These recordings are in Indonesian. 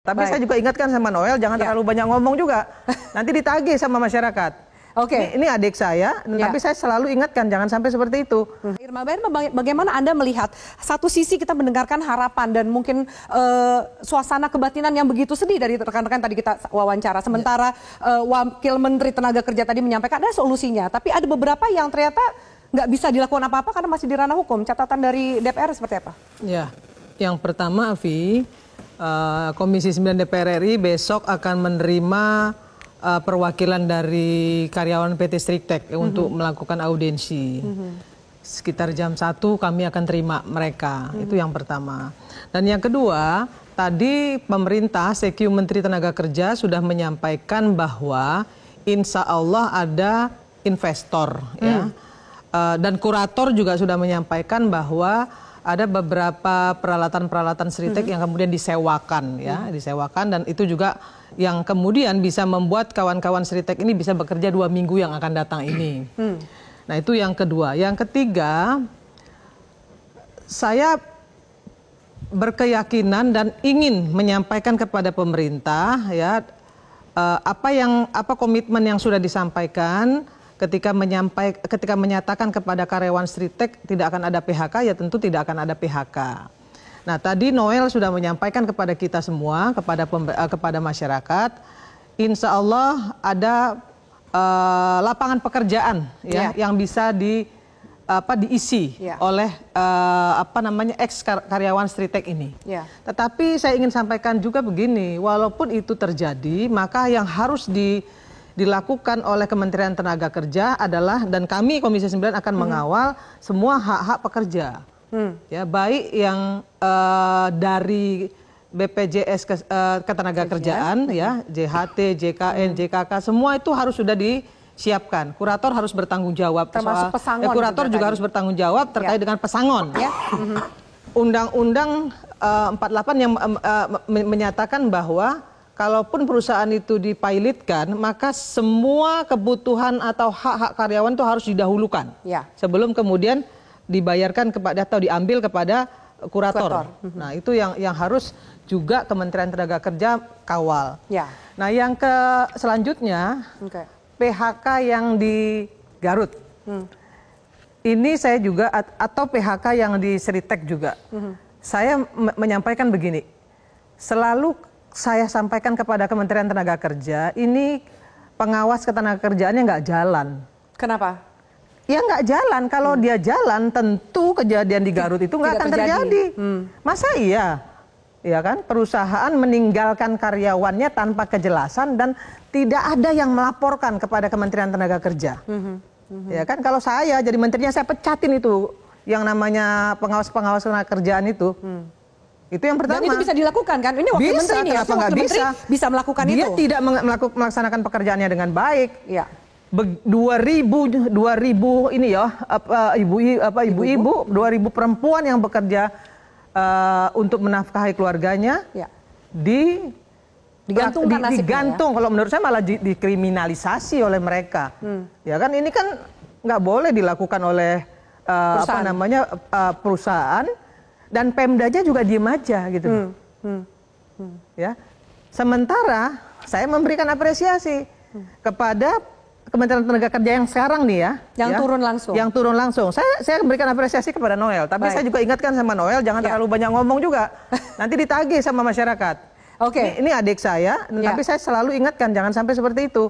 Tapi saya juga ingatkan sama Noel, jangan terlalu banyak ngomong juga. Nanti ditagih sama masyarakat. Ini adik saya, tapi saya selalu ingatkan jangan sampai seperti itu. Irma Bahir, bagaimana Anda melihat satu sisi kita mendengarkan harapan dan mungkin suasana kebatinan yang begitu sedih dari rekan-rekan tadi kita wawancara. Sementara Wakil Menteri Tenaga Kerja tadi menyampaikan ada solusinya, tapi ada beberapa yang ternyata nggak bisa dilakukan apa-apa karena masih di ranah hukum. Catatan dari DPR seperti apa? Ya, yang pertama, Avi, Komisi 9 DPR RI besok akan menerima perwakilan dari karyawan PT Striktek untuk melakukan audiensi. Sekitar jam 1 kami akan terima mereka. Itu yang pertama. Dan yang kedua, tadi pemerintah, CQ Menteri Tenaga Kerja sudah menyampaikan bahwa insya Allah ada investor. Ya. Dan kurator juga sudah menyampaikan bahwa ada beberapa peralatan-peralatan Striktek yang kemudian disewakan, ya, disewakan, dan itu juga yang kemudian bisa membuat kawan-kawan Striktek ini bisa bekerja 2 minggu yang akan datang ini. Nah, itu yang kedua. Yang ketiga, saya berkeyakinan dan ingin menyampaikan kepada pemerintah, ya, apa komitmen yang sudah disampaikan. Ketika menyatakan kepada karyawan Striktek tidak akan ada PHK, ya tentu tidak akan ada PHK. Nah, tadi Noel sudah menyampaikan kepada kita semua, kepada masyarakat, insya Allah ada lapangan pekerjaan yang bisa diisi oleh ex karyawan Striktek ini. Tetapi saya ingin sampaikan juga begini, walaupun itu terjadi, maka yang harus dilakukan oleh Kementerian Tenaga Kerja adalah, dan kami Komisi 9 akan mengawal semua hak-hak pekerja, ya, baik yang dari BPJS Ketenagakerjaan, ya, JHT, JKN, JKK, semua itu harus sudah disiapkan. Kurator harus bertanggung jawab, termasuk pesangon. Kurator juga harus bertanggung jawab terkait dengan pesangon. Undang-Undang 48 yang menyatakan bahwa kalaupun perusahaan itu dipilotkan, maka semua kebutuhan atau hak-hak karyawan itu harus didahulukan sebelum kemudian dibayarkan kepada atau diambil kepada kurator. Nah, itu yang harus juga Kementerian Tenaga Kerja kawal. Nah, yang selanjutnya PHK yang di Garut. Ini saya juga, atau PHK yang di Striktek juga. Saya menyampaikan begini, selalu saya sampaikan kepada Kementerian Tenaga Kerja, ini pengawas ketenagakerjaannya nggak jalan. Kenapa? Ya nggak jalan. Kalau dia jalan, tentu kejadian di Garut itu nggak akan terjadi. Masa iya? Ya kan? Perusahaan meninggalkan karyawannya tanpa kejelasan dan tidak ada yang melaporkan kepada Kementerian Tenaga Kerja. Ya kan? Kalau saya jadi menterinya, saya pecatin itu yang namanya pengawas-pengawas ketenagakerjaan itu. Itu yang pertama. Dan itu bisa dilakukan kan? Ini wakil menteri ini, kenapa nggak bisa? Bisa melakukan itu. Dia tidak melaksanakan pekerjaannya dengan baik. 2000 ini ya, ibu-ibu, 2000 perempuan yang bekerja untuk menafkahi keluarganya, digantung. Kalau menurut saya malah dikriminalisasi oleh mereka. Ya kan, ini kan nggak boleh dilakukan oleh perusahaan. Dan Pemdanya juga diem aja gitu. Ya. Sementara saya memberikan apresiasi kepada Kementerian Tenaga Kerja yang sekarang nih ya. Yang turun langsung. Yang turun langsung. Saya memberikan apresiasi kepada Noel. Tapi saya juga ingatkan sama Noel, jangan terlalu banyak ngomong juga. Nanti ditagih sama masyarakat. Ini adik saya, tapi saya selalu ingatkan jangan sampai seperti itu.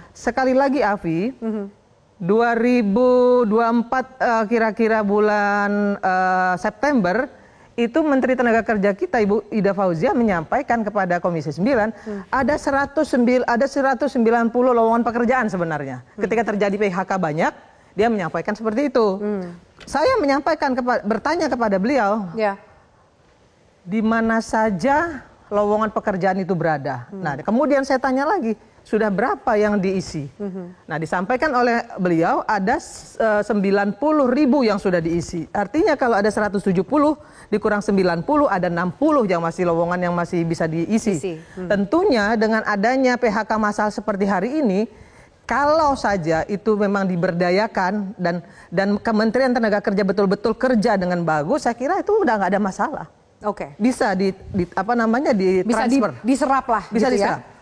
Sekali lagi, Avi, 2024 kira-kira bulan September, itu Menteri Tenaga Kerja kita, Ibu Ida Fauzia, menyampaikan kepada Komisi 9 ada 190 lowongan pekerjaan sebenarnya. Ketika terjadi PHK banyak, dia menyampaikan seperti itu. Saya menyampaikan, bertanya kepada beliau, di mana saja lowongan pekerjaan itu berada. Nah, kemudian saya tanya lagi, sudah berapa yang diisi? Nah, disampaikan oleh beliau ada 90.000 yang sudah diisi. Artinya kalau ada 170 dikurang 90, ada 60 yang masih lowongan yang masih bisa diisi. Tentunya dengan adanya PHK massal seperti hari ini, kalau saja itu memang diberdayakan dan Kementerian Tenaga Kerja betul-betul kerja dengan bagus, saya kira itu udah nggak ada masalah. Oke. Bisa apa namanya Bisa ditransfer. diserap lah Bisa gitu diserap. ya.